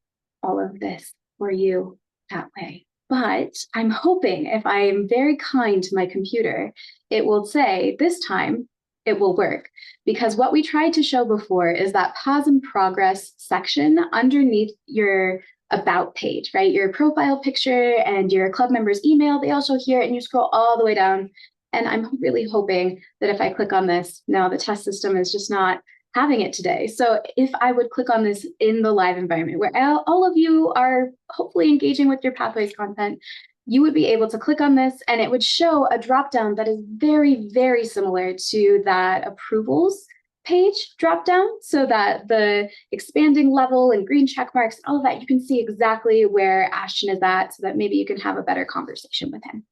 all of this for you that way. But I'm hoping if I am very kind to my computer, it will say this time it will work. Because what we tried to show before is that Pause and Progress section underneath your About page, right? Your profile picture and your club member's email, they all show here, and you scroll all the way down. And I'm really hoping that if I click on this, now the test system is just not having it today. So if I would click on this in the live environment where all of you are hopefully engaging with your Pathways content, you would be able to click on this and it would show a dropdown that is very, very similar to that approvals page dropdown, so that the expanding level and green check marks and all of that, you can see exactly where Ashton is at so that maybe you can have a better conversation with him.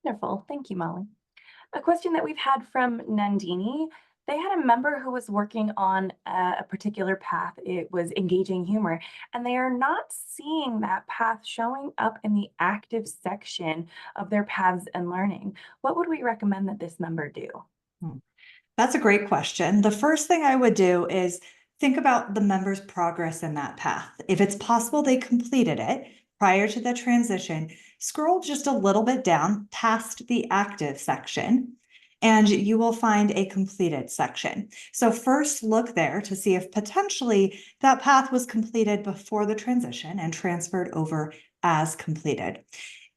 Wonderful. Thank you, Molly. A question that we've had from Nandini. They had a member who was working on a particular path. It was engaging humor, and they are not seeing that path showing up in the active section of their paths and learning. What would we recommend that this member do? That's a great question. The first thing I would do is think about the member's progress in that path. If it's possible they completed it prior to the transition, scroll just a little bit down past the active section, and you will find a completed section. So first look there to see if potentially that path was completed before the transition and transferred over as completed.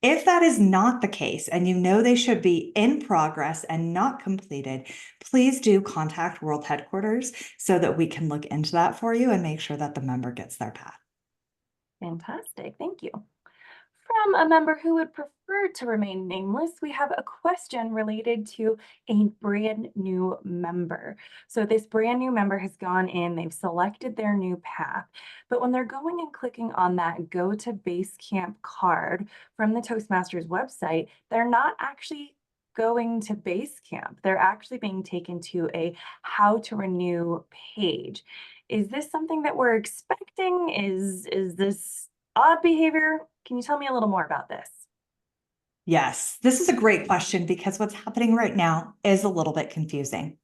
If that is not the case, and you know they should be in progress and not completed, please do contact World Headquarters so that we can look into that for you and make sure that the member gets their path. Fantastic, thank you. From a member who would prefer to remain nameless, we have a question related to a brand new member. So this brand new member has gone in, they've selected their new path, but when they're going and clicking on that Go to BaseCamp card from the Toastmasters website, they're not actually going to BaseCamp. They're actually being taken to a How to Renew page. Is this something that we're expecting? Is this odd behavior? Can you tell me a little more about this? Yes, this is a great question because what's happening right now is a little bit confusing.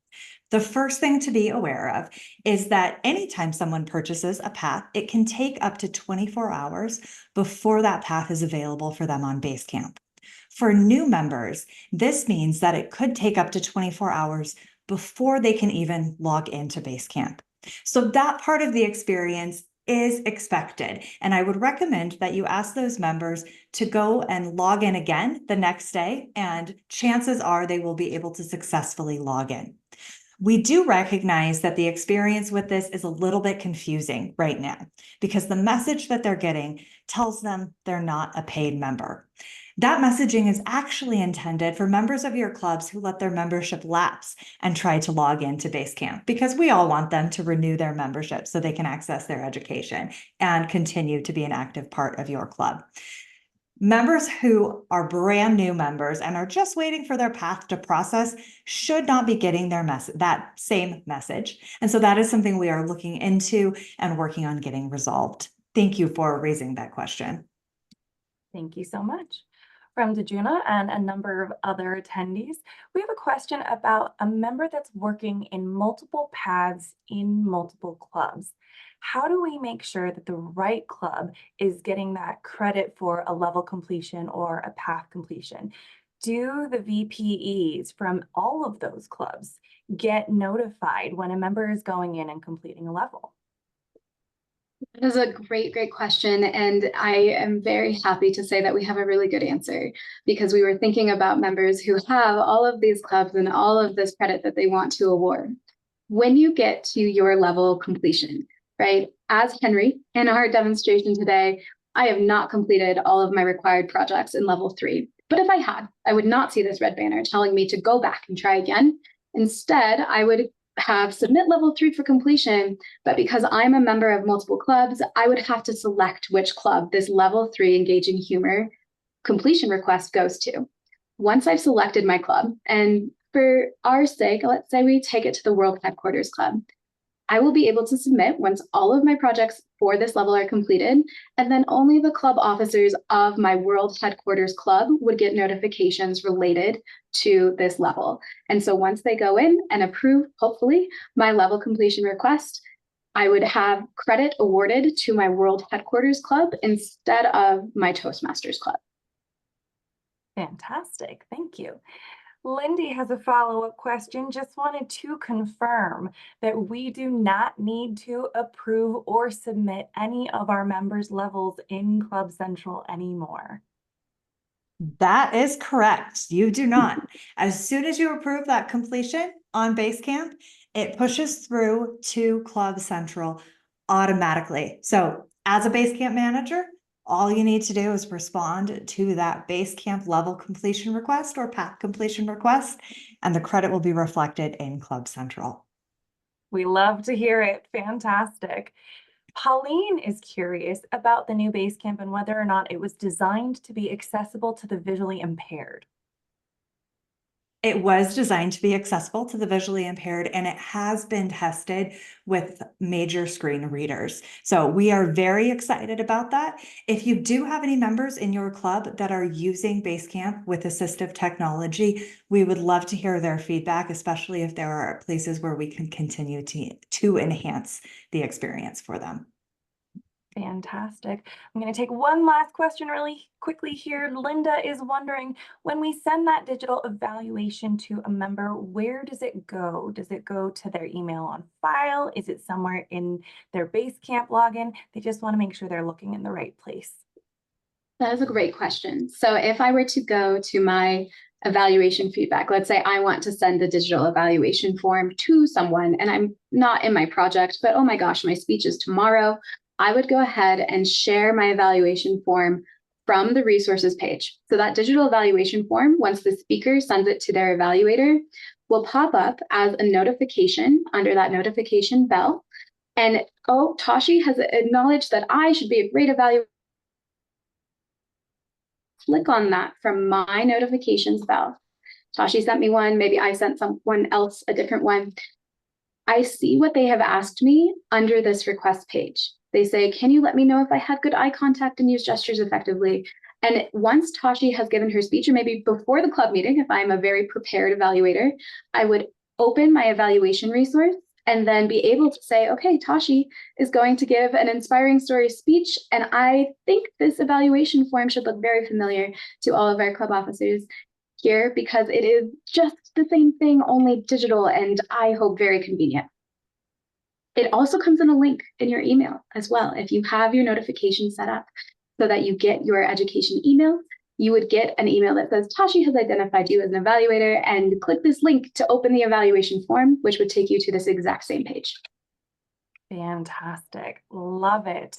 The first thing to be aware of is that anytime someone purchases a path, it can take up to 24 hours before that path is available for them on BaseCamp. For new members, this means that it could take up to 24 hours before they can even log into BaseCamp. So that part of the experience is expected. And I would recommend that you ask those members to go and log in again the next day, and chances are they will be able to successfully log in. We do recognize that the experience with this is a little bit confusing right now because the message that they're getting tells them they're not a paid member. That messaging is actually intended for members of your clubs who let their membership lapse and try to log into BaseCamp, because we all want them to renew their membership so they can access their education and continue to be an active part of your club. Members who are brand new members and are just waiting for their path to process should not be getting that same message. And so that is something we are looking into and working on getting resolved. Thank you for raising that question. Thank you so much. From Dejuna and a number of other attendees, we have a question about a member that's working in multiple paths in multiple clubs. How do we make sure that the right club is getting that credit for a level completion or a path completion? Do the VPEs from all of those clubs get notified when a member is going in and completing a level? That is a great question. And I am very happy to say that we have a really good answer, because we were thinking about members who have all of these clubs and all of this credit that they want to award. When you get to your level completion, right? As Henry in our demonstration today, I have not completed all of my required projects in level 3. But if I had, I would not see this red banner telling me to go back and try again. Instead, I would have submit level 3 for completion, but because I'm a member of multiple clubs, I would have to select which club this level 3 engaging humor completion request goes to. Once I've selected my club, and for our sake, let's say we take it to the World Headquarters Club, I will be able to submit once all of my projects for this level are completed, and then only the club officers of my World Headquarters Club would get notifications related to this level. And so once they go in and approve, hopefully, my level completion request, I would have credit awarded to my World Headquarters Club instead of my Toastmasters Club. Fantastic, thank you. Lindy has a follow-up question. Just wanted to confirm that we do not need to approve or submit any of our members' levels in Club Central anymore. That is correct. You do not. As soon as you approve that completion on BaseCamp, it pushes through to Club Central automatically. So as a BaseCamp manager, all you need to do is respond to that BaseCamp level completion request or path completion request, and the credit will be reflected in Club Central. We love to hear it. Fantastic. Pauline is curious about the new BaseCamp and whether or not it was designed to be accessible to the visually impaired. It was designed to be accessible to the visually impaired, and it has been tested with major screen readers. So we are very excited about that. If you do have any members in your club that are using BaseCamp with assistive technology, we would love to hear their feedback, especially if there are places where we can continue to enhance the experience for them. Fantastic. I'm going to take one last question really quickly here. Linda is wondering, when we send that digital evaluation to a member, where does it go? Does it go to their email on file? Is it somewhere in their BaseCamp login? They just want to make sure they're looking in the right place. That is a great question. So if I were to go to my evaluation feedback, let's say I want to send the digital evaluation form to someone and I'm not in my project, but oh my gosh, my speech is tomorrow, I would go ahead and share my evaluation form from the resources page. So that digital evaluation form, once the speaker sends it to their evaluator, will pop up as a notification under that notification bell. And oh, Tashi has acknowledged that I should be a great evaluator. Click on that from my notifications bell. Tashi sent me one, maybe I sent someone else a different one. I see what they have asked me under this request page. They say, can you let me know if I had good eye contact and use gestures effectively? And once Tashi has given her speech, or maybe before the club meeting, if I'm a very prepared evaluator, I would open my evaluation resource and then be able to say, okay, Tashi is going to give an inspiring story speech. And I think this evaluation form should look very familiar to all of our club officers here, because it is just the same thing, only digital, and I hope very convenient. It also comes in a link in your email as well. If you have your notification set up so that you get your education email, you would get an email that says, Tashi has identified you as an evaluator, and click this link to open the evaluation form, which would take you to this exact same page. Fantastic. Love it.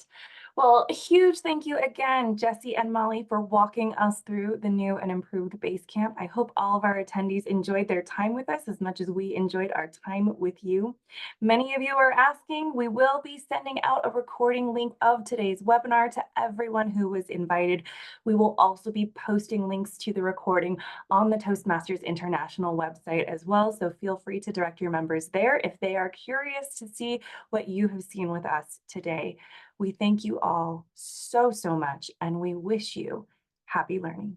Well, a huge thank you again, Jesse and Molly, for walking us through the new and improved BaseCamp. I hope all of our attendees enjoyed their time with us as much as we enjoyed our time with you. Many of you are asking, we will be sending out a recording link of today's webinar to everyone who was invited. We will also be posting links to the recording on the Toastmasters International website as well, so feel free to direct your members there if they are curious to see what you have seen with us today. We thank you all so much, and we wish you happy learning.